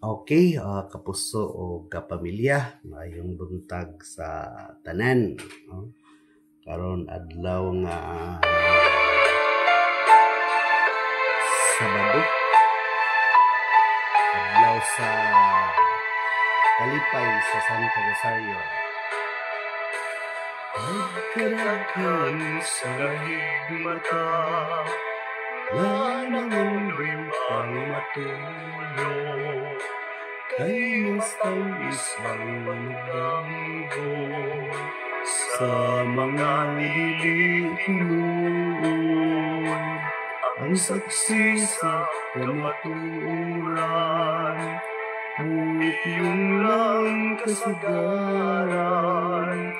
Okay, kapuso o kapamilya, maayong buntag sa tanan. No? Karon adlaw nga Sabado, adlaw sa Kalipay sa Santo Rosario. Pagkarakan sa lahig mata, nga nangundoy pang matulog, kay mas ang isang nagbago sa mga nililinuon, ang saksi sa kamaturan, ngunit yung lang kasagaran,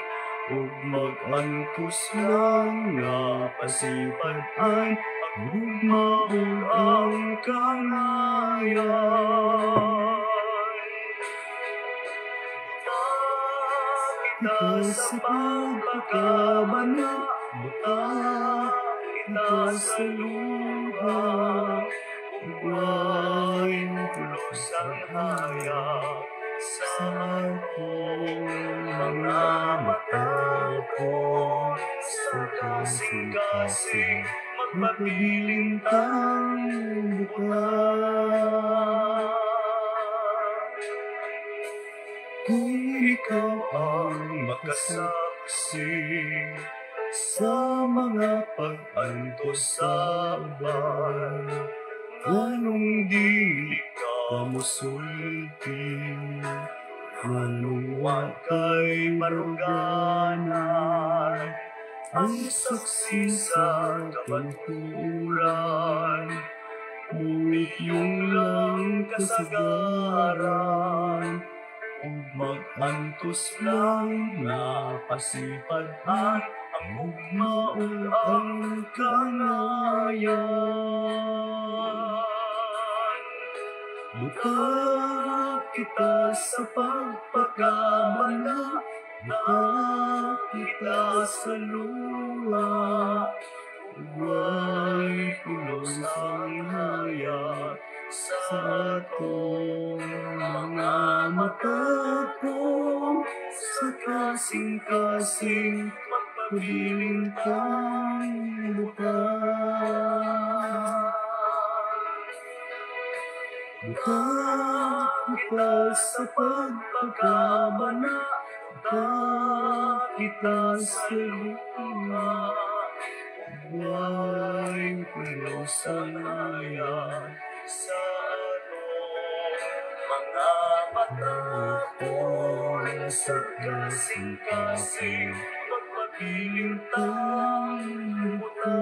ug mag-antos lang nga pasipan-an, ugmaon ang kanayan. Kita sa pagkakabana, buta kita sa luha, ugay pulos ang hayag sa atong mga mata ko. Sa kasing-kasing magpabilintang buka. Kung ikaw ang makasaksi sa mga pag-antos sa uban, anong di ka musulti, anong wakay maruganan, ang saksi sa kapanturan, ngunit yung lang kasagaran, mag-antos lang na pasipadhan, ang ugmaon ang kanayan. Buka kita sa pagpakabana, buka kita sa luha, ugay pulos ang hayag sa atong mga mata ko. Sa kasing-kasing magpabilintang buka. Buka kita sa pagpakabana, buka kita sa luha, ugay pulos ang hayag sa mga mata ko. Sa kasing-kasing magpabilintang buka.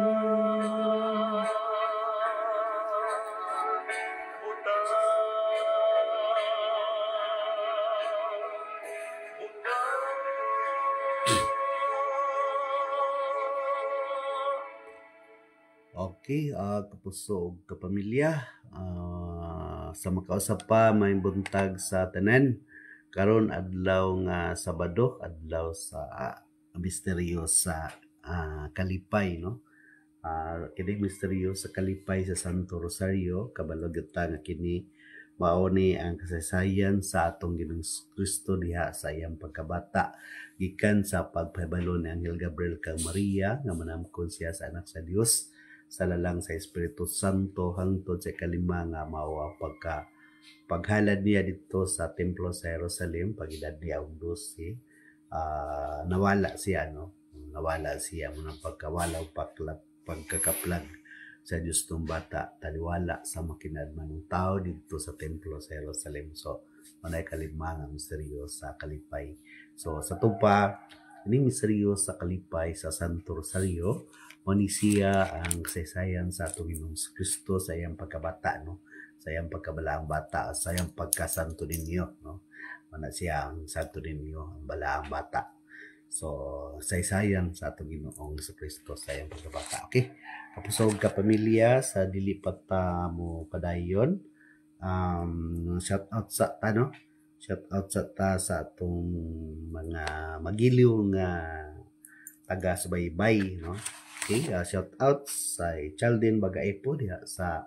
Okay, kapuso ug kapamilya, sa makausap pa may buntag sa tanan. Karon adlaw nga Sabado, adlaw sa misteryo sa Kalipay, no? Kini misteryo sa Kalipay sa Santo Rosario, kabalo gyud nga kini mao ni ang kasaysayan sa atong Ginoong Kristo diha sa iyang pagkabata, gikan sa pagpahibalo ni Anghel Gabriel kang Maria nga manamkon siya sa anak sa Dios sa lalang sa Espiritu Santo hangtod sa kalima nga mao ang paghalad niya dito sa templo sa Jerusalem, pag-edad niya og 12, nawala siya, no? Nawala siya mo ng pagkawala o pagkakaplag sa Diyos tong bata, taliwala sa makinadman ng tao dito sa templo sa Jerusalem. So, manay kaligma nga misteryo sa Kalipay. So, sa tupa, ining misteryo sa Kalipay sa Santo Rosario, mani siya ang kasaysayan sa atong Ginoong Kristo sa iyang pagkabata, no? Sa iyang pagkabalaang bata, sa iyang pagkasanto ninyo, no? Mana siya ang santo ninyo, ang balaang bata. So, saysayan sa atong Ginoong Kristo sa iyang pagkabata. Okay? Kapusog ka pamilya sa dili pa ta mo padayon. Shout out sa ano? Shout out sa atong mga magiliw nga taga-subaybay, no? Okay, shout out sa Chaldin Bagaipo diha sa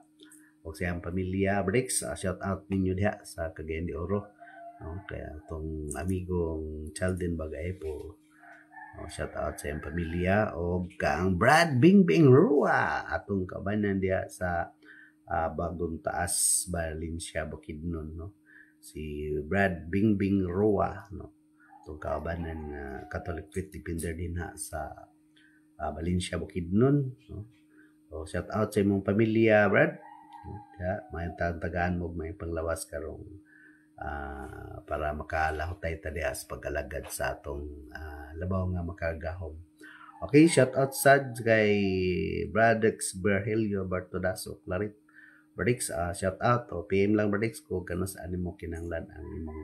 o sa iyang pamilya. Bricks, shout out ninyo diha sa Cagayan de Oro. No? Kaya itong amigong Chalden Bagay po, shout out sa iyang pamilya. O kaang Brad Bingbing Rua, atong kabanan diha sa Bagong Taas, Valencia, Bukidnon. No? Si Brad Bingbing Rua, no? Itong kabanan Catholic Faith Defender din ha sa Valencia, Bukidnon. No? So, shout out sa imong pamilya, Brad. Ya, may tagaan mo may panglawas karong para makalahutay ta diha sa pag-alagad sa atong labaw nga makagahom. Okay, shout out sad kay Bradex Berhelio Bartodaso Clarit. Bradex, shout out o PM lang Bradex kung kano saan mo kinanglan ang imong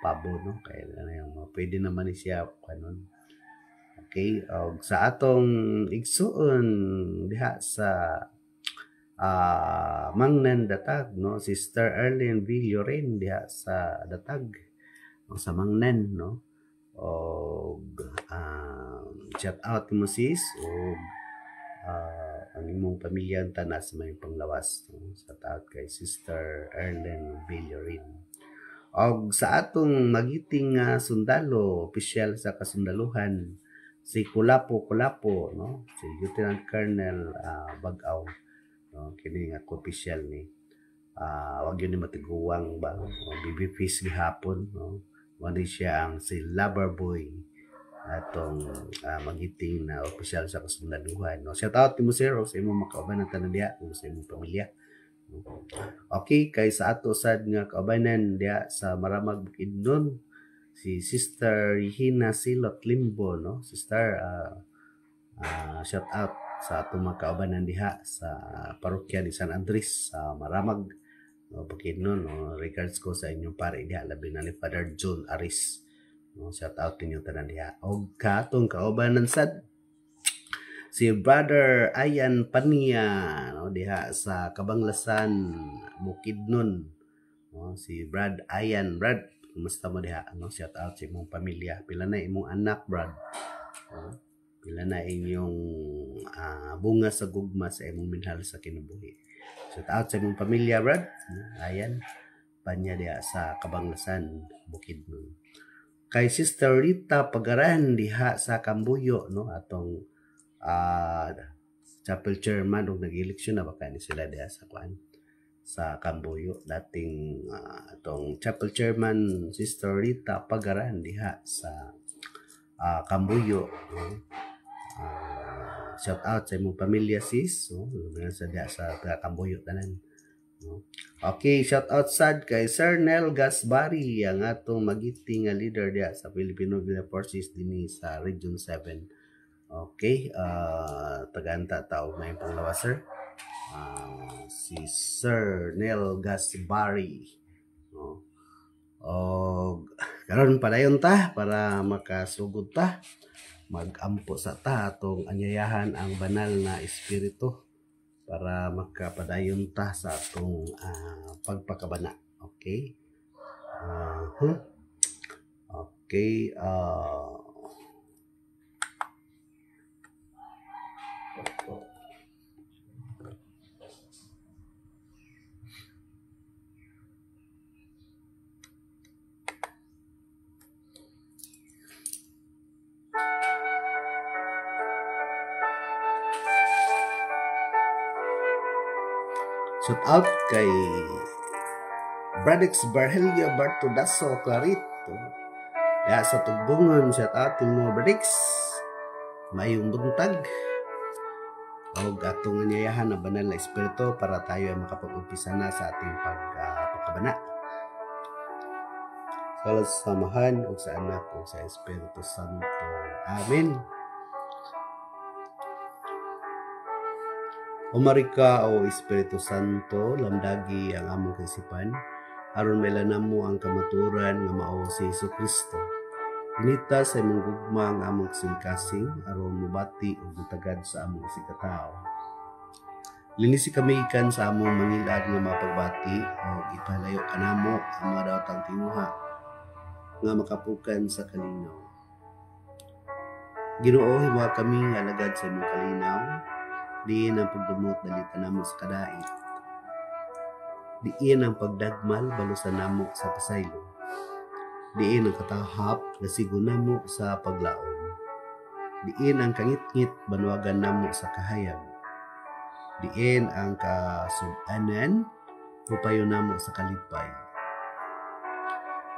pabo, no? Kaya pwede naman ni siya kanon. Okay, sa atong igsuon diha sa Mangnan Datag, no? Sister Erlyn Villorin diha sa Datag, sa Mangnan, no? O shout out mo sis o ang imong pamilya tanas may panglawas, no? Shout out kay Sister Erlyn Villorin. Og sa atong magiting sundalo, opisyal sa kasundaluhan, si Kulapo, no? Si Lieutenant Colonel Bagaw, no? Kini nga opisyal ni wag yun ni matiguwang ba, BB Fish gihapon, no? Wali siya ang si Lover Boy atong magiting na opisyal sa kasundaluhan, no? Shout out mo sir o sa imong makauban ng tanan diha o sa imong pamilya. Okay, kay sa ato sad nga kaubanan diha sa Maramag, Bukidnon, si Sister Hina Silot Limbo, no? Sister, shout out sa atong mga kaubanan diha sa parokya ni San Andres sa Maramag, no? Bukidnon, no? Regards ko sa inyong pare diha, labi na ni Father John Aris, no? Shout out ninyo tanan diha. Og katong kaubanan sad si Brother Ayan Pania, no, diha sa Kabanglasan, Bukidnon, no, si Brad Ayan. Brad, kumusta mo diha, no? Shout out sa imong pamilya. Pila na imong anak, Brad? No? Pila na inyong bunga sa gugma sa imong minhal sa kinabuhi. Shout out sa imong pamilya, Brad. Ayan Pania diha sa Kabanglasan, Bukidnon. Kay Sister Rita Pagaran diha sa Kambuyo, no, atong chapel chairman o nag-eleksyon na baka ni sila diha sa kwan sa Kambuyo, dating atong chapel chairman Sister Rita Pagaran diha sa Kambuyo, no? Shout out sa imong pamilya sis, no? Sa diha sa Kambuyo tanan, no? Okay, shout out sad kay Sir Nel Gasbari, ang atong magiting nga leader diha sa Filipino Guerrilla Forces dinhi sa Region 7. Okay, tagaanta tao may panglawas sir. Si Sir Neil Gasbari. Karon padayon ta para makasugod ta. Magampo sa ta atong anyayahan ang banal na espiritu para makapadayon ta sa atong pagpakabana. Okay? Okay, shout out kay Bradex Berhelio Bartodaso Clarit. Ya sa Tugbungon, shout out mo Bradex. Mayong buntag. O atong anyayahan na banal na espiritu para tayo ay makapag-umpisa na sa ating pagkabana. Sa samahan o sa anak o sa Espiritu Santo. Amen. Umarika o Espiritu Santo, lamdagi ang among kaisipan, aron mailanam mo ang kamaturan nga mao si Jesucristo. Inita sa imong gugma ang among kasing-kasing, aron mubati o mutagad sa among sikatao. Linisi kami ikan sa among mangilad nga mapagbati o ipalayo kanamo ang mga daotang tinguha nga makapukan sa kalinaw. Ginoo, hiwa kami nga alagad sa imong kalinaw, diin ang pagdumot dalita namo sa kadait. Diin ang pagdagmal balusan namo sa pasaylo. Diin ang katahap gasigon namo sa paglaom. Diin ang kangit-ngit banwagan namo sa kahayag. Diin ang kasub-anan upayo namo sa kalipay.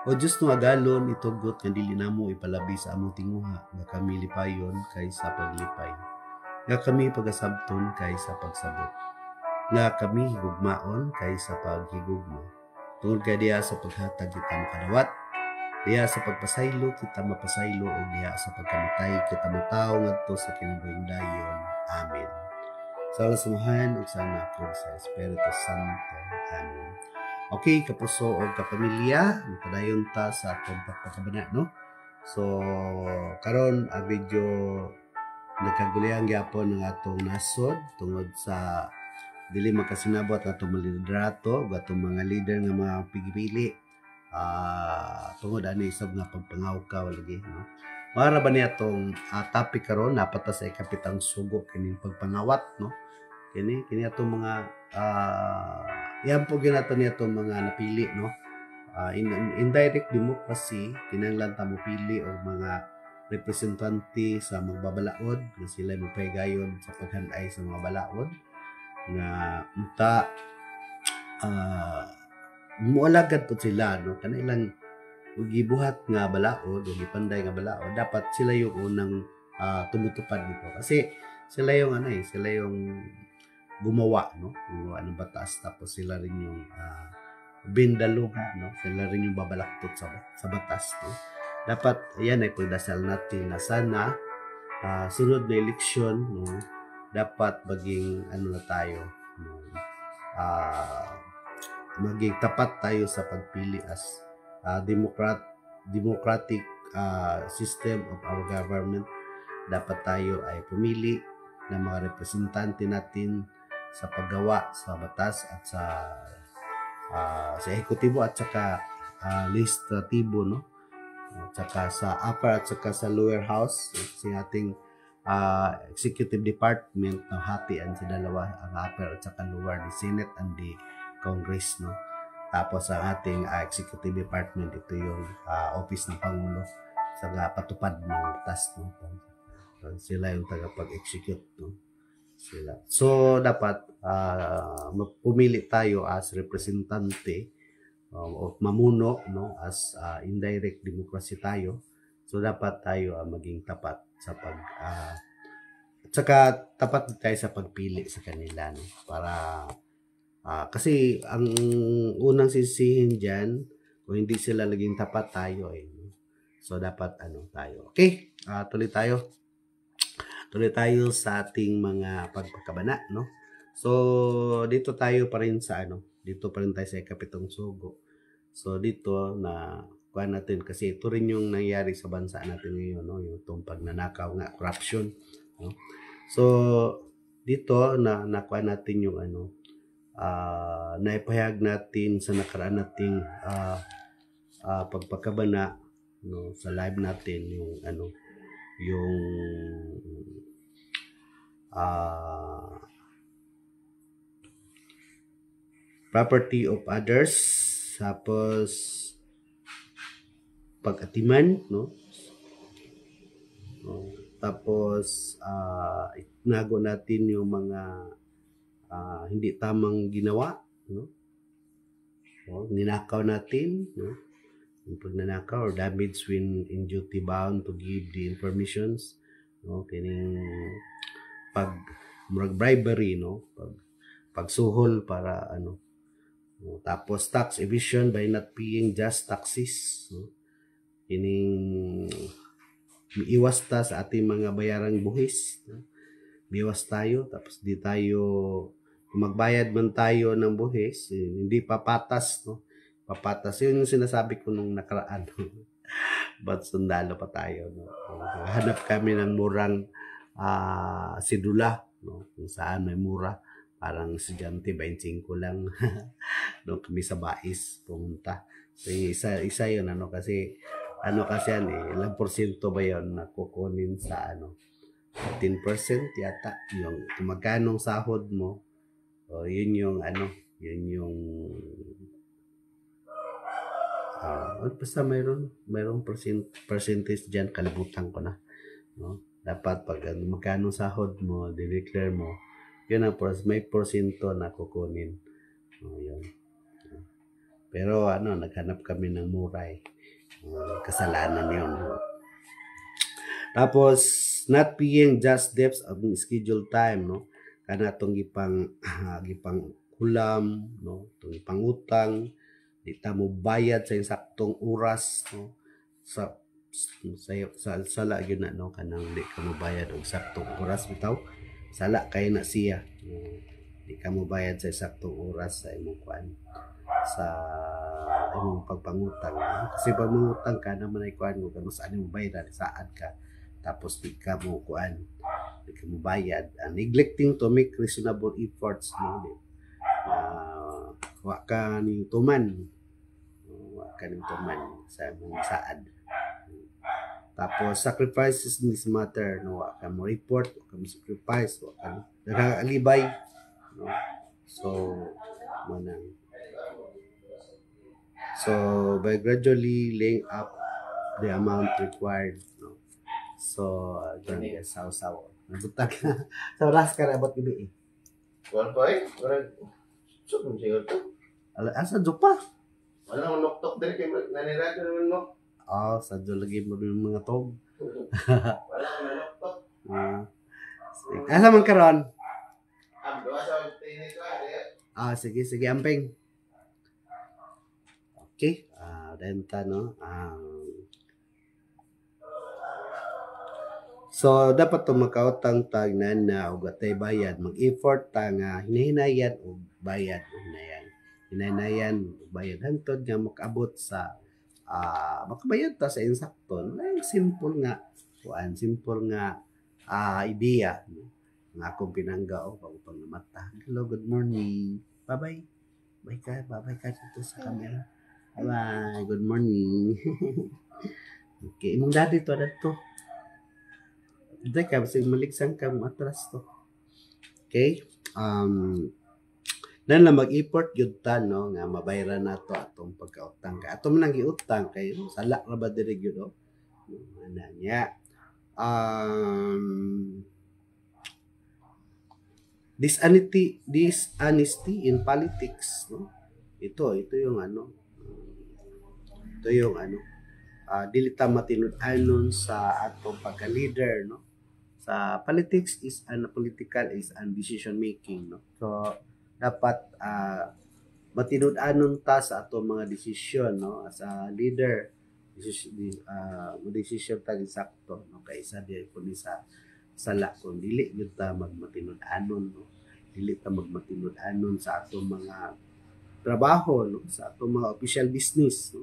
O Diyos no agalon itugot nga dili namo ipalabi sa among tinguha nga kami lipayon kaysa paglipay. Nga kami pagasabton kaysa pagsabot. Nga kami higugmaon kaysa paghigugma. Tungod kay diha sa paghatag kita makadawat, diha sa pagpasaylo kita mapasaylo o diha sa pagkamatay kita mataw ngadto sa kinabuhing dayon. Amen. Sa samahan ug sa anak ug sa Espiritu Santo. Amen. Okay, kapuso o kapamilya, padayon ta sa atong pagpakabana, no? So, karon ang video nagkagulihan gyapon ng atong nasod tungod sa dili makasinabot atong mga liderato, atong mga leader nga mga pigipili, tungod ani isab nga pagpangawkaw lagi, no? Mara ba ni atong topic karon napata sa kapitang sugo kining pagpangawat, no? Kini atong mga yan po ginato niya itong mga napili, no? Indirect democracy, kinahanglan ta mo pili o mga representante sa mga babalaod na sila magpahigayon sa paghanay sa mga balaod nga unta mualagad po sila, no? Kanailang gibuhat nga balaod o gipanday nga balaod, dapat sila yung unang tumutupad dito kasi sila yung sila yung gumawa, no? Gumawa ng batas, tapos sila rin yung bindalungan, no? Sila rin yung babalaktot sa batas, no? Dapat yan ay pagdasal natin na sana sunod na eleksyon, no? Dapat maging na tayo, no? Maging tapat tayo sa pagpili as democratic system of our government. Dapat tayo ay pumili ng mga representante natin sa paggawa sa batas at sa ehekutibo at saka legislatibo, no? At saka sa upper at saka sa lower house, sa ating executive department na hatian sa dalawa, ang upper at saka lower, the Senate and the Congress, no? Tapos ang ating executive department, ito yung office ng Pangulo sa patupad ng batas, no? Sila yung tagapag-execute, no? Sila. So dapat pumili tayo as representante o mamuno, no, as indirect democracy tayo. So dapat tayo maging tapat sa at saka tapat tayo sa pagpili sa kanila, no, para kasi ang unang sisihin diyan kung hindi sila naging tapat tayo no? So dapat tayo. Okay, tuloy tayo sa ating mga pagpakabana, no? So dito tayo pa rin sa dito pa rin tayo sa ikapitong sugo. So dito na kuha natin kasi ito rin yung nangyari sa bansa natin ngayon, no? Yung itong pagnanakaw nga, corruption, no? So dito nakuha natin yung naipahayag natin sa nakaraan nating pagpakabana, no, sa live natin yung yung property of others, tapos pag-atiman, no? Tapos nago natin yung mga hindi tamang ginawa, no? Ninakaw natin, no? Yung pagnanakaw or damage when in duty bound to give the informations, no? Kining bribery, no? Pagsuhol para no? Tapos tax evasion by not paying just taxes, no? Kining iwas ta sa ating mga bayarang buhis, no? Biwas tayo, tapos di tayo kung magbayad man tayo ng buhis, hindi papatas, no? Papatas. Yun yung sinasabi ko nung nakaraan. But sundalo pa tayo, no? Hanap kami ng murang sidula, no? Kung saan may mura. Parang estudyante, 25 lang. Doon kami sa Bais pumunta. So, isa yun, kasi yan, ilang porsyento ba yun na kukunin sa 10% yata. Yung kung magkanong sahod mo, yun yung Yun yung basta mayroong percentage diyan, kalimutan ko na, no? Dapat pag magkano sahod mo, declare mo, yun ang may porsyento na kukunin. Yun. Pero naghanap kami ng muray. Kasalanan yun. Tapos, not paying just debts of scheduled time, no? Kana itong gipang hulam, no? Itong gipang utang, di ta mo bayad sa saktong oras, no? Sala yun na, no? Kanang di ka mo bayad og saktong oras bitaw. Sala kay na siya. Di ka mo bayad sa saktong oras sa imong kuan, sa imong pagpangutang. Kasi pag mangutang ka naman ay kuan mo kung saan mo bayad, saan ka. Tapos di ka mo kuan, di ka mo bayad. Neglecting to make reasonable efforts, no? Wa ka ning tuman. Wa ka ning tuman sa imong saad. Tapos sacrifices in this matter, no? Wa ka mo report, wa ka mo sacrifice, wa ka nagaalibay, no? So by gradually laying up the amount required, no? So ganun ya saw nabutag sa oras ka rabot gibi. Wala pa eh. So, kung siya ito. Asa dupa? Wala nang noktok din kay nanira ko naman mo. Sa lagi mo yung mga tog. Wala nang noktok. Asa man karon? Doa sa tinis ko. Sige, amping. Okay. Renta, no? So, dapat to makautang tag na og atay bayad. Mag-effort ta nga hinahinayan og bayad. Hinahinayan og bayad. Hantod nga makaabot sa makabayad ta sa insakton. Ay, simple nga. Simple nga idea. No? Nga akong pinangga o pang mata. Hello, good morning. Bye-bye. Bye ka dito sa camera. Bye. Good morning. Okay, imong daddy to dato. Dai ka kasi maliksang ka matras to. Okay? Nan lang mag-effort gyud ta, no, nga mabayaran nato atong pagkautang ka. Ato man ang giutang kay sala ra ba diri gyud o. Ana niya. Dishonesty in politics, no? Ito yung dili ta matinud-anon sa atong pagka-leader, no? Sa politics is political is decision making, no? So dapat matinud-anon ta sa atong mga desisyon, no? As a leader, decision ta sakto, no? Kay isa di kun sa sala kung dili gyud ta magmatinud-anon, no? Dili ta magmatinud-anon sa atong mga trabaho, no? Sa atong mga official business, no?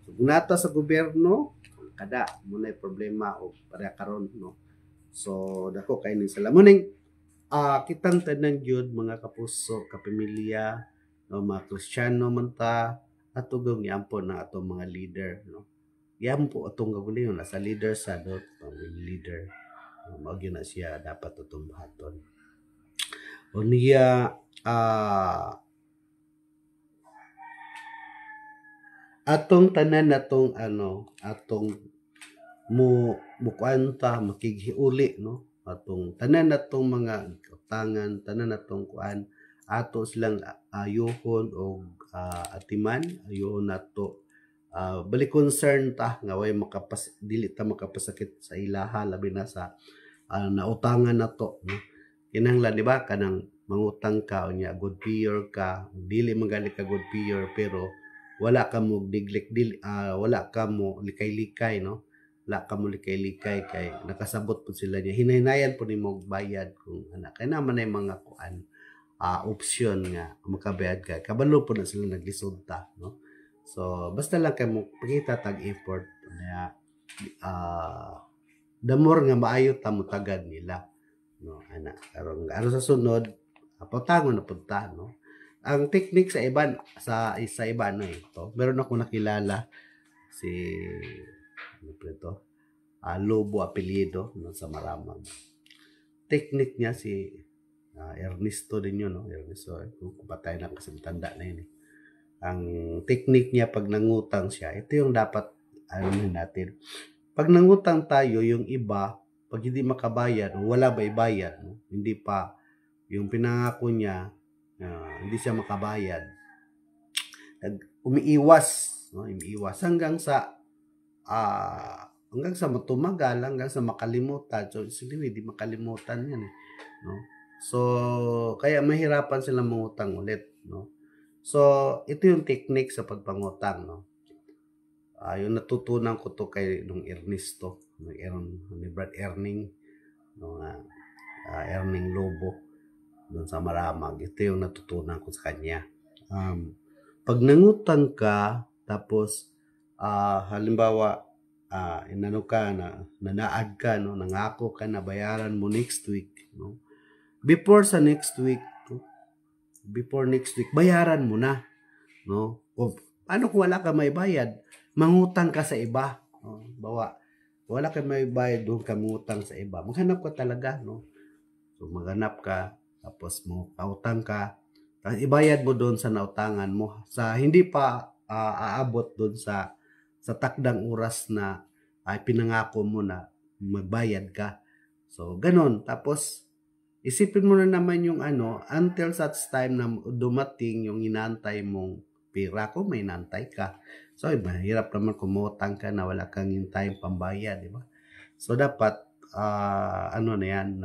So kung nato sa gobyerno kada mo na problema o para karon, no? So dako kay ning salamuning kitang tanan gyud mga kapuso, kapamilya, no, mga Kristiyano man ta atong giampon na atong mga leader, no? Giampo atong gaguling na sa leader sa leader. Mao gyud na siya dapat atong buhaton. O niya atong tanan natong atong mukuanta makighiuli, no? Atong tanan natong mga utangan, tanan natong kuan ato silang ayuhon og atiman, ayuhon nato bali concern ta nga way dili ta makapasakit sa ilaha labi na sa nautangan nato, no? Kinahanglan di ba kanang mangutang ka unya good payer ka, dili magali ka good payer pero wala ka mo wala ka mo likay-likay, no? Wala ka mo likay-likay kay nakasabot po sila niya. Hinahinayan po ni mo bayad kung anak. Kaya naman ay mga kuan option nga makabayad ka. Kabalo po na sila naglisod ta, no? So basta lang kay mo pakita tag effort na the more nga maayo ta mo tagad nila, no? Ana karon sa sunod patangon na punta, no? Ang technique sa iba ito. Meron ako nakilala si Lobo apelyido, no, sa Maramag. Technique niya si Ernesto din yun, no? Ernesto, patay na kasi tanda na yun. Ang technique niya pag nangutang siya, ito yung dapat natin. Pag nangutang tayo, yung iba, pag hindi makabayad, wala ba ibayad, no? Hindi pa, yung pinangako niya, hindi siya makabayad. Umiiwas, no? Umiiwas hanggang sa matumagal, hanggang sa makalimutan. So, hindi makalimutan yan, no? So, kaya mahirapan sila mangutang ulit, no? So, ito yung technique sa pagpangutang, no? Yung natutunan ko to kay nung Ernesto, ni Brad Erning, no, Erning Lobo, doon sa Maramag. Ito yung natutunan ko sa kanya. Pag nangutang ka, tapos, halimbawa, inano ka na, nanaad ka, no, nangako ka na bayaran mo next week, no? Before next week, bayaran mo na, no? O, paano kung wala ka may bayad? Mangutang ka sa iba, no? Wala ka may bayad, doon ka mangutang sa iba. Maghanap ka talaga, no? So, maghanap ka, tapos pautang ka, tapos ibayad mo doon sa nautangan mo. Sa hindi pa aabot doon sa takdang oras na ay pinangako mo na magbayad ka. So, ganun. Tapos, isipin mo na naman yung until such time na dumating yung inaantay mong pira ko, may inaantay ka. So, mahirap naman kumutang ka na wala kang hintayong pambayad, di ba? So, dapat, na yan,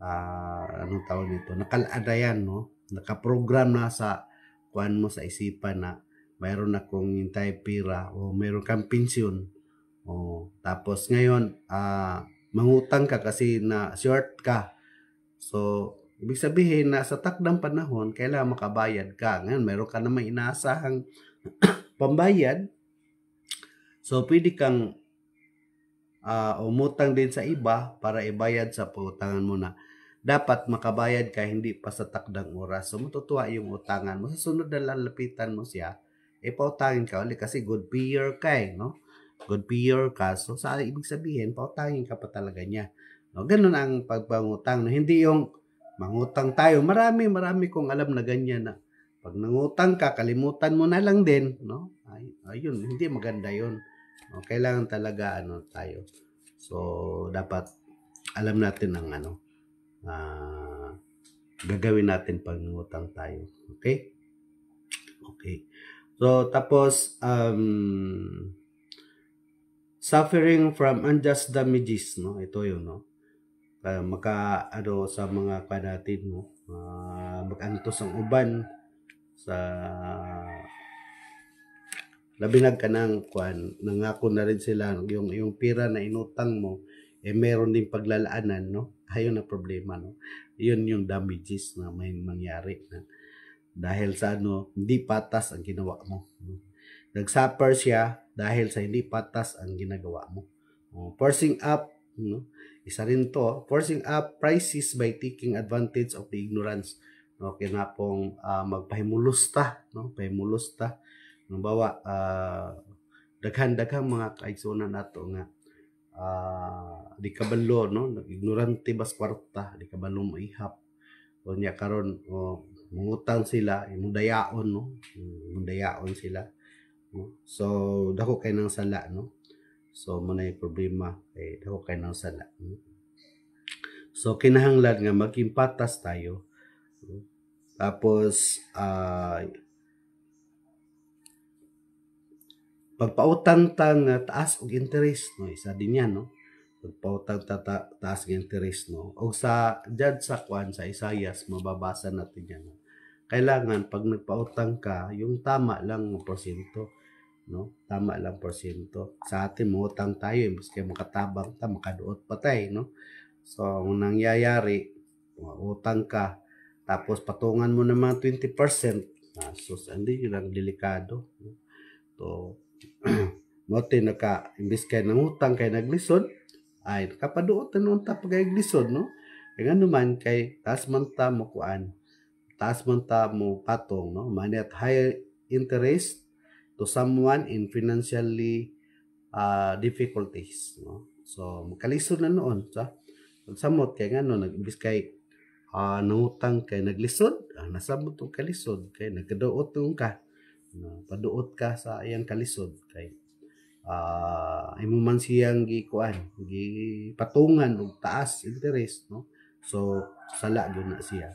anong tawag nito, nakalaada yan, no? Nakaprogram na sa kuan mo sa isipan na mayroon akong hintay pira o mayroon kang pensyon. Tapos ngayon, mangutang ka kasi na short ka. So, ibig sabihin na sa takdang panahon, kailangan makabayad ka. Ngayon, mayroon ka naman inaasahang pambayad. So, pwede kang umutang din sa iba para ibayad sa pautangan mo na dapat makabayad ka hindi pa sa takdang oras. So, matutuwa yung utangan mo. Sa sunod na lalapitan mo siya, pautangin ka ulit kasi good payer ka no? Good payer ka. So, sa ibig sabihin, pautangin ka pa talaga niya. No, ganun ang pagpangutang. No? Hindi yung mangutang tayo. Marami kong alam na ganyan na pag nangutang ka, kalimutan mo na lang din. No? Ayun, hindi maganda yun. No? Kailangan talaga tayo. So, dapat alam natin ang gagawin natin pag nangutang tayo. Okay? Okay. So, tapos, suffering from unjust damages, no? Ito yun, no? Sa mga natin, no? Mag-antos ang uban sa labinag ka ng nangako na rin sila, yung pira na inutang mo, meron din paglalaanan, no? Ayun ang problema, no? Yun yung damages na may mangyari na dahil sa hindi patas ang ginawa mo. No? Nag-suffer siya dahil sa hindi patas ang ginagawa mo. Forcing up, no? Isa rin to, forcing up prices by taking advantage of the ignorance. No, kaya pong magpahimulusta, no? Pahimulusta. Bawa, daghan-daghang mga kaigsunan nato nga di kabalo, no? Ignorante bas kwarta, di kabalo maihap. O niya karon mangutang sila, mudayaon, no? Mudayaon sila. No? So, dako kay nang sala, no? So, muna yung problema, dako kay nang sala. No? So, kinahanglan nga maging patas tayo. No? Tapos, pagpautang taas og interest, no? Isa din yan, no? Pagpautang taas ng interest, no? O sa sa Isaias, mababasa natin yan. No? Kailangan pag nagpautang ka, yung tama lang ng porsyento, no? Tama lang porsyento. Sa atin mo utang tayo, imbes kay makatabang ta, makaduot pa tayo, no? So, ang nangyayari, utang ka, tapos patungan mo naman 20%, so hindi yun ang delikado, no? So, mote imbes kay nangutang kay naglisod, ay kapaduot na unta pagaglisod, no? Kaya naman kay taas man ta mo patong, no? Money at higher interest to someone in financially difficulties, no? So, makalisod na noon sa samot kay ngano nag-imbis kay nangutang kay naglisod, nasabot og kalisod kay nagkaduot ka. Paduot ka sa iyang kalisod kay imo man siyang gipatungan og taas interest, no? So sala gyud na siya.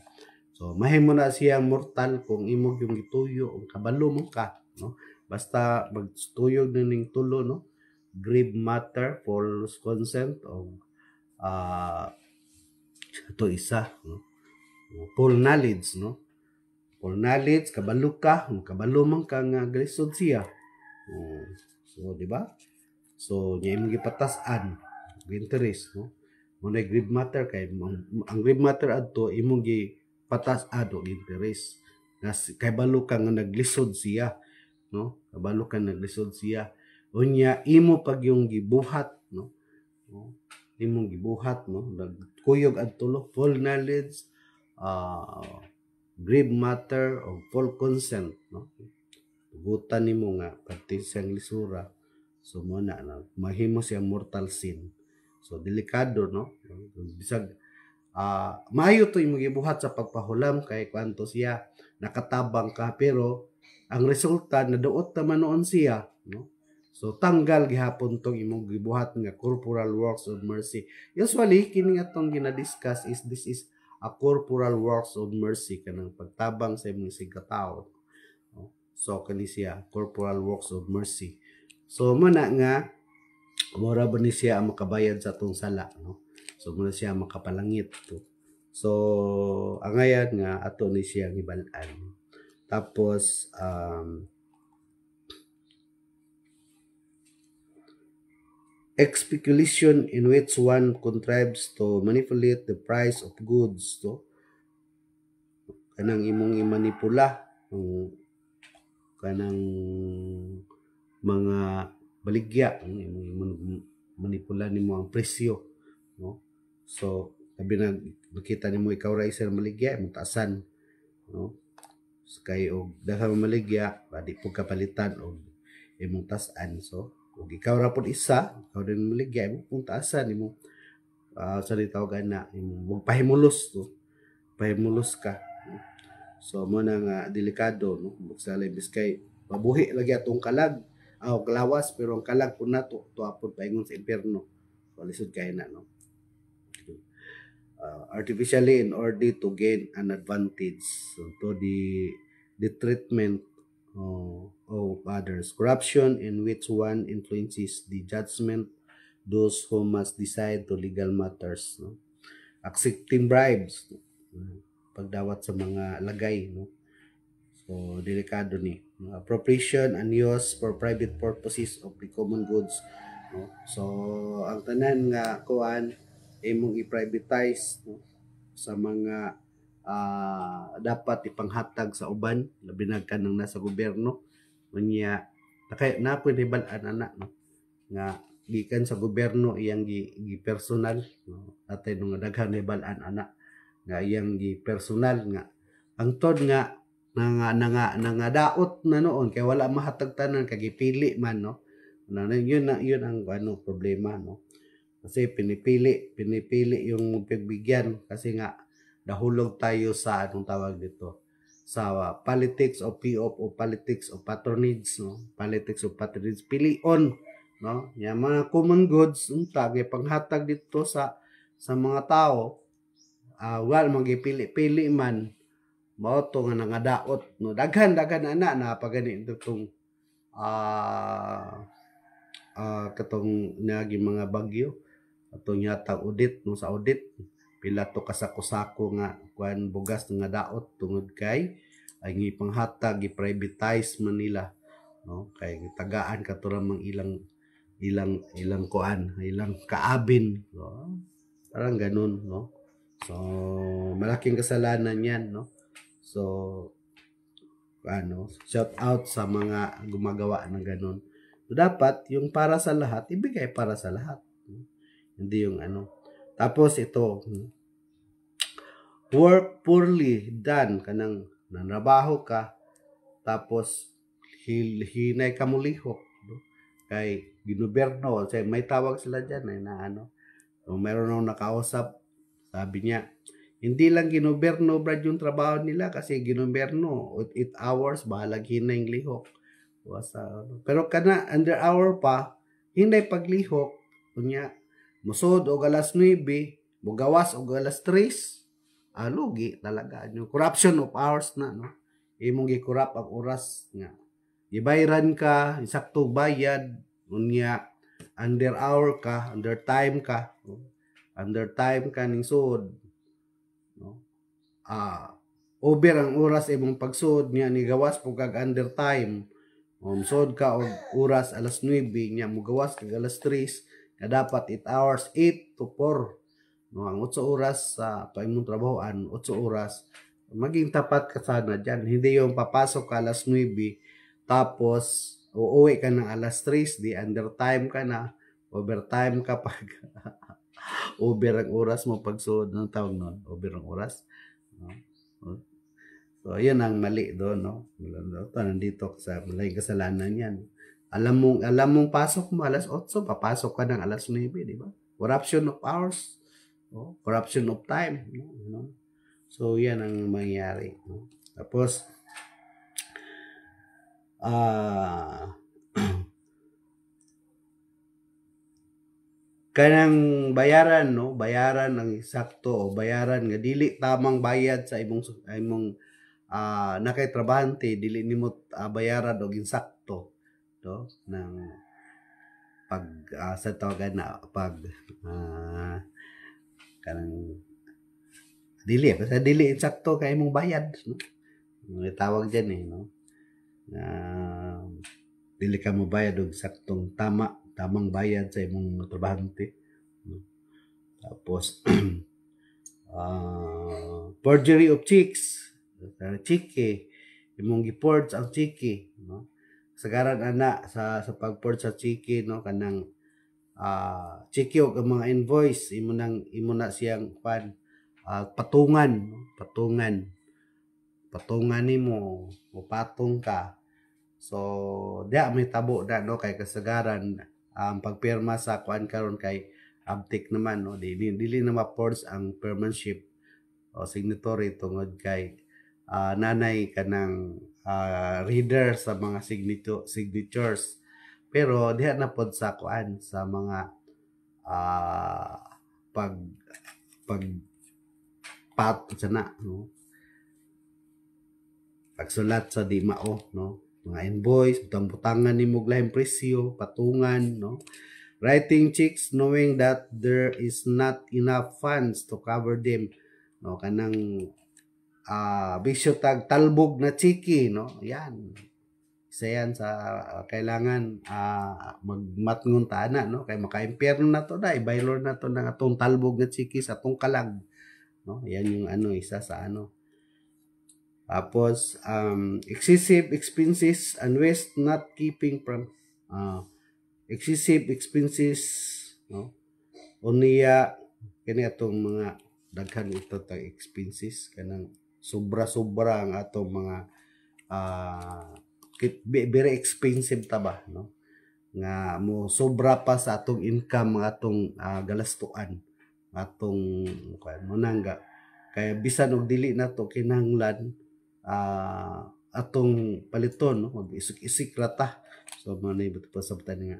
So mahimo na siya mortal kung imo yung gituyo og kabalo mo ka, no? Basta magtuyog na ning tulo, no? Grave matter, false consent o ito isa, no? Full knowledge, no? Full knowledge, kabalo ka, kabalo man ka nga galisod siya. So, di ba? So, niya imong gipatasan interest, no? Muna grave matter kay ang grave matter adto imong gipatasan og interest. Kay balo ka nga naglisod siya, no? Kabalo ka naglisod siya. Unya imo pag yung gibuhat, no? Imong gibuhat, no? Nagkuyog adto full knowledge, grave matter o full consent, no? Tugutan nimo nga pati siyang lisura. So mo na mahimo siya mortal sin. So delikado, no? Bisag maayo to imong gibuhat sa pagpahulam kay kwanto siya nakatabang ka pero ang resulta naduot naman noon siya, no? So tanggal gihapon tong imong gibuhat nga corporal works of mercy. Usually kini atong gina-discuss is this is a corporal works of mercy kanang pagtabang sa imong sigkatawo. No? So kani siya corporal works of mercy. So muna nga mura ba ni siya ang makabayad sa atong sala, no? So muna siya makapalangit to. So ang ayan nga ato ni siya gibalan. Tapos speculation in which one contrives to manipulate the price of goods, to kanang imong imanipula kanang mga baligya, imong manipula nimo ang presyo, no? So sabi na nakita nimo ikaw ra isa maligya imong taasan, no? So, kay og daghang maligya di pud kapalitan og imong tasan. So ug ikaw ra pud isa, ikaw din maligya imong pud taasan imong sa tawag na imong pahimulos, to pahimulos ka. So mo na nga delikado, no? Buksalay biskay mabuhi lagi atong kalag kalawas pero ang kalag pud nato tuapod paingon sa impierno. So lisod kay na, no? Artificially in order to gain an advantage, so to the treatment of others. Corruption in which one influences the judgment those who must decide to legal matters, no? Accepting bribes, pagdawat sa mga lagay, no? So delikado ni, no? Appropriation and use for private purposes of the common goods, no? So ang tanan nga kuan imong i-privatize, no? Sa mga dapat ipanghatag sa uban labi na kanang nasa gobyerno unya na pwede balan ana, no? Nga gikan sa gobyerno iyang gi personal, no? Atay nung daghan ni balan ana nga iyang gi personal nga ang tod nga daot na noon kay wala mahatag tanan kay gipili man, no? Yun ang problema, no? Kasi pinipili yung pagbigyan kasi nga nahulog tayo sa anong tawag dito sa politics of POP o politics of patronage, no? Politics of patronage pilion, no? Yung mga common goods unta gay panghatag dito sa mga tao wal magipili-pili man mao to nga nangadaot, no? Daghan ana na pagani itong katong nagi mga bagyo atong yata audit, no? Sa audit pila to kasako-sako nga kuan bugas nga daot tungod kay ay gipanghatag gi-privatize man nila, no? Kay tagaan katuramang ilang kuan ilang kaabin, no? Parang ganun, no? So malaking kasalanan yan, no? So shout out sa mga gumagawa ng ganun. So dapat yung para sa lahat ibigay para sa lahat, no? Hindi yung tapos ito work poorly done kanang nanrabaho ka tapos hinay ka mulihok, no? Kay ginobyerno may tawag sila diyan na so, meron akong nakausap sabi niya Hindi lang ginoberno brad yung trabaho nila kasi ginoberno 8 hours bahalag hinay lihok. Pero kana under hour pa hinay paglihok unya musod og alas 9 mugawas og alas 3 lugi talaga yung corruption of hours na no imong gi-corrupt ang oras nga gibayran ka insakto bayad unya under hour ka under time ka no? Under time ka ning suod no over ang oras imong pagsuod niya ni gawas pug kag under time sud ka og oras alas 9 nya mugawas kag alas 3 nga dapat 8 hours 8 to 4 no ang 8 oras sa imong trabahoan 8 oras maging tapat ka sana diyan hindi yung papasok ka alas 9 tapos uuwi ka ng alas 3 di under time ka na overtime ka pag over ang oras mo pagsuod ng tawag nun over ang oras no? So, yun ang mali doon, no? Nandito sa malaking kasalanan yan. Alam mong pasok mo alas 8, papasok ka ng alas 9, di ba? Corruption of hours, no? Corruption of time, no? So, yan ang mangyayari, no? Tapos, kanang bayaran, no? Bayaran ang eksakto o bayaran nga dili tamang bayad sa imong nakay trabahante dili nimo bayaran og insakto no ng pag sa tawagan na pag kanang dili insakto kay imong bayad no tawag diyan no dili ka mo bayad og saktong tamang bayad sa imong trabahante no? Tapos forgery of checks chiki imong gi-forge ang chiki no sagaran ana sa pag-forge sa chiki no kanang chiki og mga invoice imo na siyang patungan no? patungan nimo o patong ka so diya may tabo na no kay kasagaran ang pagpirma sa kuan karon kay abtik naman no dili na ma-forge ang penmanship o signatory tungod kay nanay kanang reader sa mga signatures pero diha na pod sa kuan sa mga pag sana no pagsulat sa di mao no mga invoice butang-butangan nimo lahing presyo patungan no writing checks knowing that there is not enough funds to cover them no kanang bisyo tag talbog na chiki no yan isa yan sa kailangan magmatngon tana no kay maka-impyerno na to dai baylor na to ng atong talbog na chiki sa atong kalag no yan yung isa sa tapos excessive expenses and waste not keeping from excessive expenses no unya kani atong mga daghan ito tag expenses kanang sobra-sobra ang atong mga very expensive ta ba no nga mo sobra pa sa atong income nga atong galastuan atong mo nangga kaya bisan og dili nato kinahanglan atong paliton no mag-isik-isik rata so manay pasabutan nga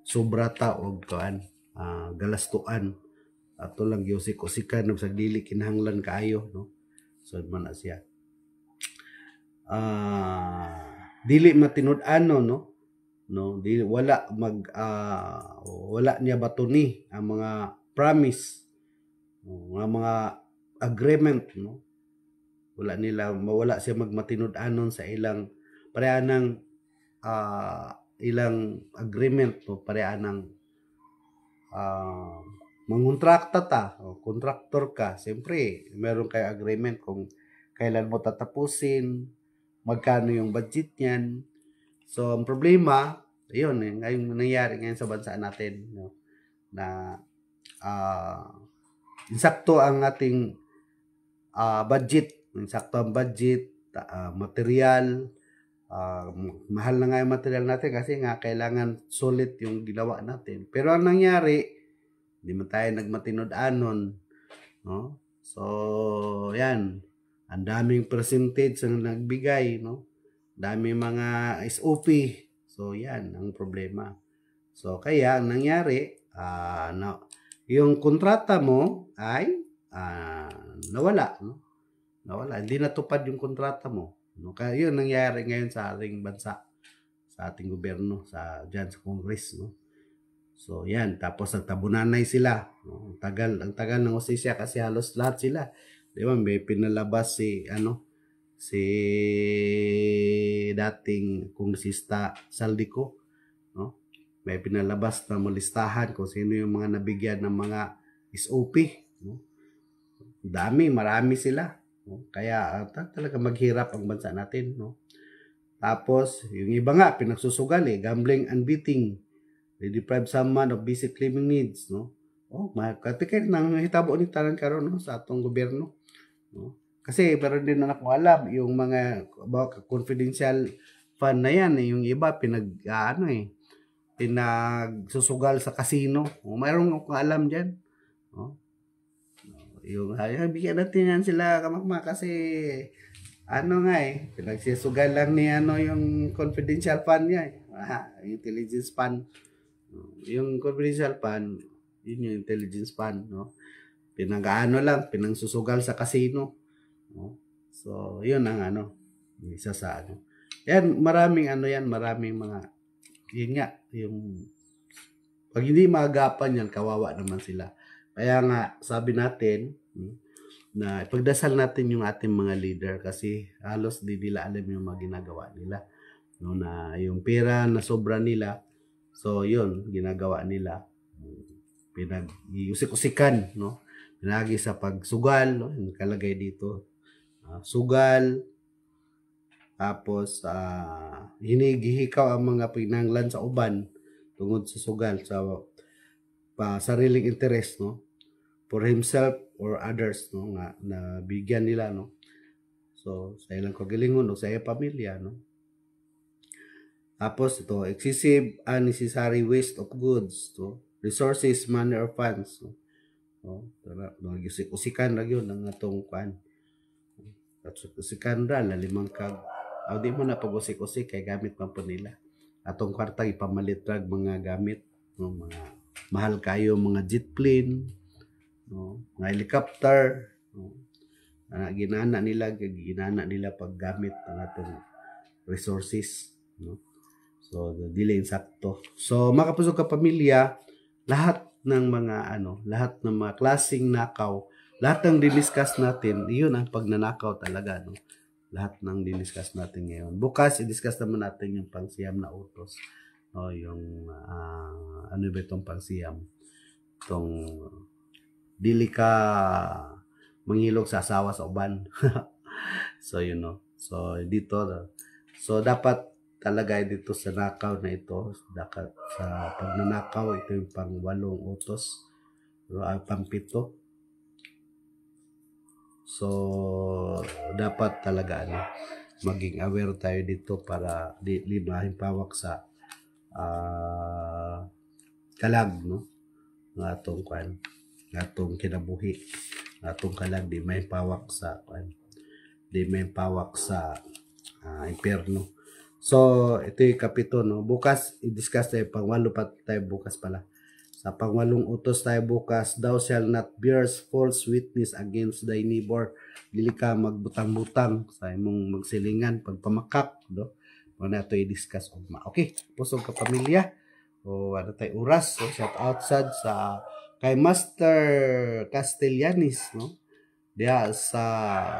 sobra ta og kuan galastuan ato lang gyusik-usikan sa dili kinahanglan kaayo no so man na siya dili matinud-ano no dili wala wala niya batuni ang mga promise mga agreement no wala siya magmatinud-anon sa ilang pareanang ilang agreement no pareanang mangontrakta ta o contractor ka siyempre meron kay agreement kung kailan mo tatapusin magkano yung budget niyan so ang problema ayun ngayon nangyayari ngayon sa bansa natin no na insakto ang ating budget insakto ang budget material mahal na nga yung material natin kasi nga kailangan solid yung ginawa natin pero ang nangyari hindi man tayo nagmatinud-anon no? So yan, ang daming percentage ang nagbigay, no? Daming mga SOP. So yan ang problema. So kaya ang nangyari, no, yung kontrata mo ay nawala, no? Nawala, hindi natupad yung kontrata mo. No? Kaya yun nangyari ngayon sa ating bansa, sa ating gobyerno, dyan sa Congress, no? So yan, tapos nagtabunanay sila. No? Ang tagal ng hustisya kasi halos lahat sila. Di ba, may pinalabas si dating kongresista Saldico, no? May pinalabas na listahan kung sino yung mga nabigyan ng mga SOP, no? Marami sila. No? Kaya talaga maghirap ang bansa natin, no? Tapos, yung iba nga, pinagsusugal gambling and beating. They deprive someone of basic living needs, no? Katikit nang hitabo ni tanan karon no, sa atong gobyerno, no? Kasi pero din na ako alam yung mga confidential fund na yan, yung iba pinagsusugal sa casino. Mayroon akong alam diyan, no? Yung bigyan natin yan sila kamakma kasi pinagsusugal lang ni yung confidential fund niya intelligence fund. Yung confidential fund, yun yung intelligence fund, no? Pinangsusugal sa casino, no? So, yun ang isa sa Yan, maraming mga, yun nga, yung, pag hindi maagapan yan, kawawa naman sila. Kaya nga, sabi natin, na ipagdasal natin yung ating mga leader kasi halos di nila alam yung mga ginagawa nila. No, na yung pera na sobra nila, so yun, ginagawa nila. Pinag-iusik-usikan, no? Pinagi sa pagsugal, no? Yung kalagay dito. Sugal, tapos hinigihikaw ang mga pinanglan sa uban tungod sa sugal, sa sariling interest, no? For himself or others, no? Na bigyan nila, no? So, sa ilang kagalingon, no? Sa iyang pamilya, no? Tapos ito, excessive unnecessary waste of goods, to resources, money, or funds. No? Usikan lang yun ang atong kuan. Usikan ra, lalimang kag. Di mo na pag-usik-usik kay gamit man po nila. Atong kwarta ipamalit rag mga gamit, no? Mga mahal kayo mga jet plane, no? Mga helicopter, no? Ginana nila paggamit ng atong resources, no? So, dili insakto. So, mga kapusog kapamilya, lahat ng mga klaseng nakaw, lahat ng diniscuss natin, iyon ang pagnanakaw talaga, no? Lahat ng diniscuss natin ngayon. Bukas, i-discuss naman natin yung pangsiyam na utos. No, yung, ano ba itong pangsiyam? Itong, dili ka manghilog sa asawa sa uban. So, you know. So, dito, so, dapat talaga dito sa nakaw na ito, sa pagnanakaw, ito yung pang-8 utos, pang-7. So, dapat talaga maging aware tayo dito para di mahimpawak sa kalag, no? Ng atong kinabuhi, atong kalag di mahimpawak sa impyerno. So, ito yung kapito, no? Bukas, i-discuss tayo, pang-8 pa tayo bukas pala. Sa pang-8 utos tayo bukas, thou shall not bear false witness against thy neighbor. Dili ka magbutang-butang sa imong magsilingan, pagpamakak, no? Muna ito i-discuss. Okay, pusog ka pamilya. Ano tayo oras? So, shout out sa kay Master Castellanis, no? Diya sa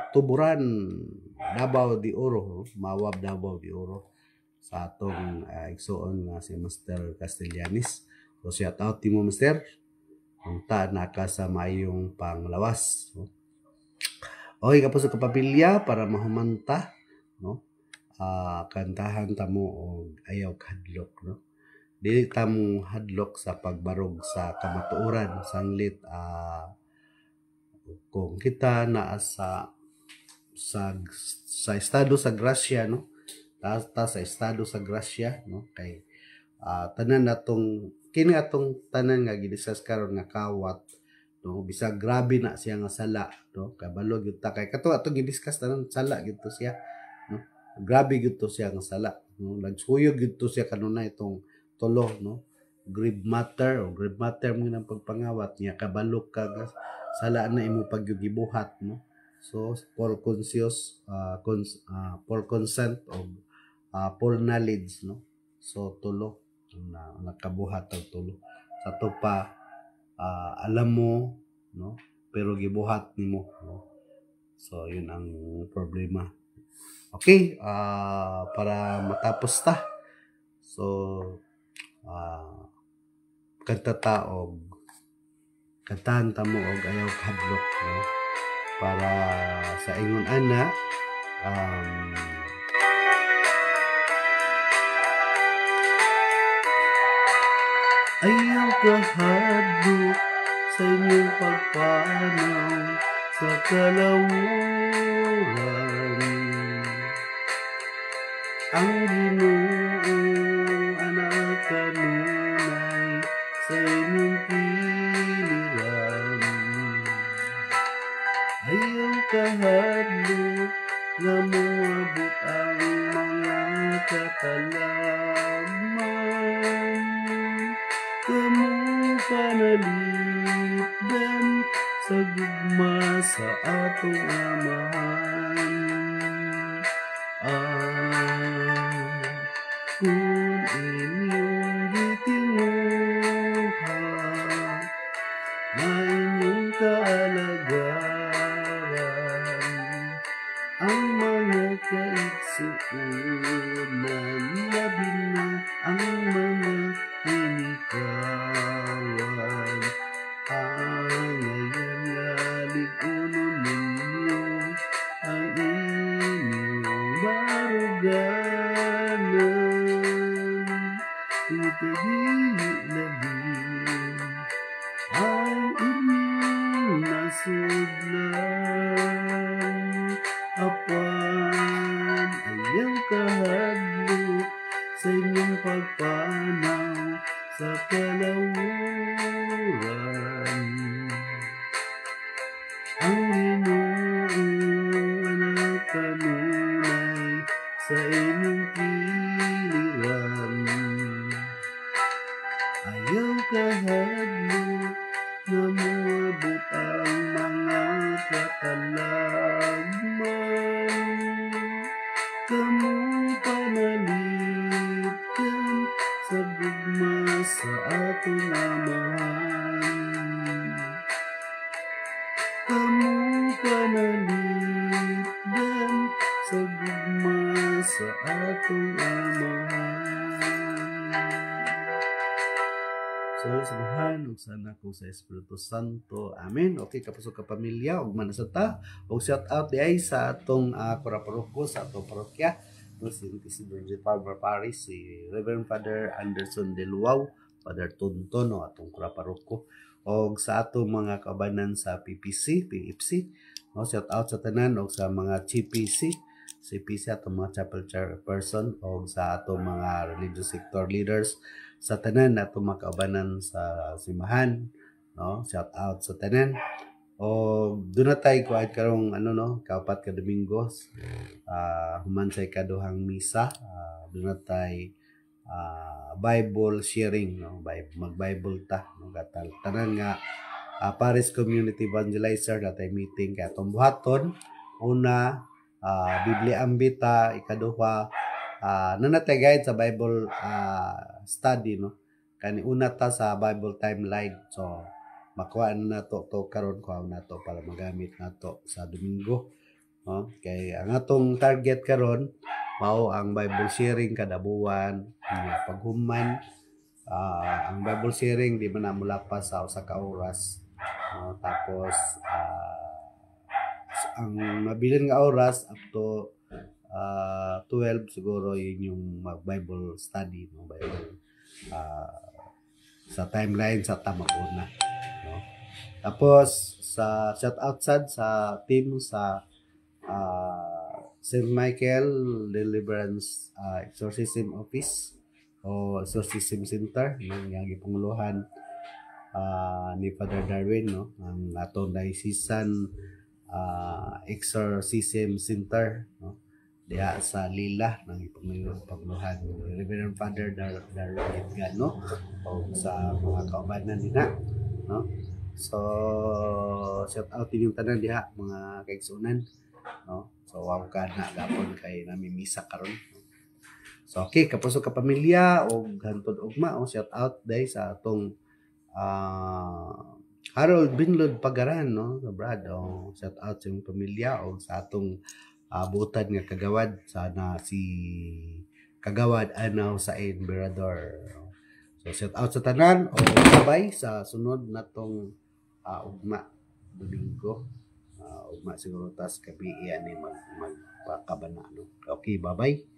Tuburan, Davao de Oro, Mawab Davao de Oro, sa atong igsoon nga si Master Castellanis. So shout out mo Master, unta naka sa mayong panglawas, no? Okay, kapos sa kapamilya para mahumanta, no? Kantahan ta mo og ayaw hadlok, no? Dili ta mo hadlok sa pagbarog sa kamatuoran, sanglit kung kita naa sa estado sa grasya, no? Ta sa estado sa grasya, no? Kay tanan natong kini atong tanan nga gidiscuss karon nga kawat, no, bisag grabe na siya nga sala, no, kabalo gyud ta kay kato atong gidiscuss tanan sala gyud to siya, no, grabe gyud to siya nga sala, no, nagsuyod gyud to siya kanuna itong tulo, no, grave matter mo nang pagpangawat niya kabalo ka nga sala na imo paggibuhat, no, so for for consent o for knowledge, no, so tulo na nakabuhat og tulo sa to pa alam mo, no, pero gibuhat nimo, no, so yun ang problema. Okay, para matapos ta, so kanta ta og kantahan ta mo og ayaw kadlok, no, para sa ingon ana ayaw kahadlok sa inyong pagpanaw sa kalawuran. Ang Ginoo anak kanunay sa inyong piliran. Ayaw kahadlok nga moabot ang mga katalagman. Kamu panalipdan sa gugma sa atong amahan. Kung inyong gitinguha na inyong kaalagaran ang mga kaigsuunan, labi na ang mga hinikawan. Ngayon ligunon ninyo ang inyong baruganan. Ikadili labing ang inyong nasudlan. Apan ayaw kahadlok sa inyong pagpanaw sa kalawuran. Ang Ginoo anak kanunay sa inyong piliran. Ayaw kahadlok na moabot ang mga katalagman. Kamu panalipdan sa gugma sa atong amahan. Kamu panalipdan sa gugma sa atong amahan. So, samahan ug sana ko sa Espiritu Santo. Amen. Okay, kapusok ka pamilya ug manasata ug shout out diay sa atong paraparoko sa atong parokya. No, si Isidro J. Palmer Paris, si Reverend Father Anderson De Luau, Father Tonton, no, atong paraparoko. Og sa atong mga kabanan sa PPC, PFC, no, shout out sa tanan og sa mga CPC atong mga chapel chairperson og sa atong mga religious sector leaders sa tanan atong mga kaubanan sa simahan, no, shout out sa tanan. O doon na tayo kuha karong kaupat ka Domingo, human sa ikaduhang misa, doon na tayo Bible sharing, no, mag-Bible ta, no, gatal tanan nga Paris Community Evangelizer natay meeting kay atong buhaton. Una, Biblia Ambita, ikaduha nanatay guide sa Bible study, no, kani una ta sa Bible timeline, so makuha na to karon kuha na to para magamit nato sa Domingo, no, kay ang atong target karon mao ang Bible sharing kada buwan, paghuman. Ang Bible sharing di man na mulapas sa usa ka oras, no, tapos ang mabilin nga oras up to 12 siguro yun yung Bible study, no, Bible sa timeline sa tamakuna, no. Tapos sa shout out sa team sa St. Michael Deliverance Exorcism Office o Exorcism Center, yung gipanguluhan ni Father Darwin, no, ang atong diocesan exorcism center, no, diha sa Lila ng pagluhan ni Reverend Father Darwin Edgan, no, o sa mga kaubanan nila, no. So shout out yung tanan diha mga kaigsunan, no. So wow ka na gapon kay namimisa karon. So okay, kapuso ka pamilya o hantod ugma o shout out day sa atong Harold Binlod Pagaran, no, sa Brad, o shout out sa iyong pamilya o sa atong butad nga kagawad, sana si kagawad anaw sa Emperador. So shout out sa tanan o sabay sa sunod natong ugma Domingo. Ugma siguro tas gabi ani magpakabana, no. Okay, bye-bye.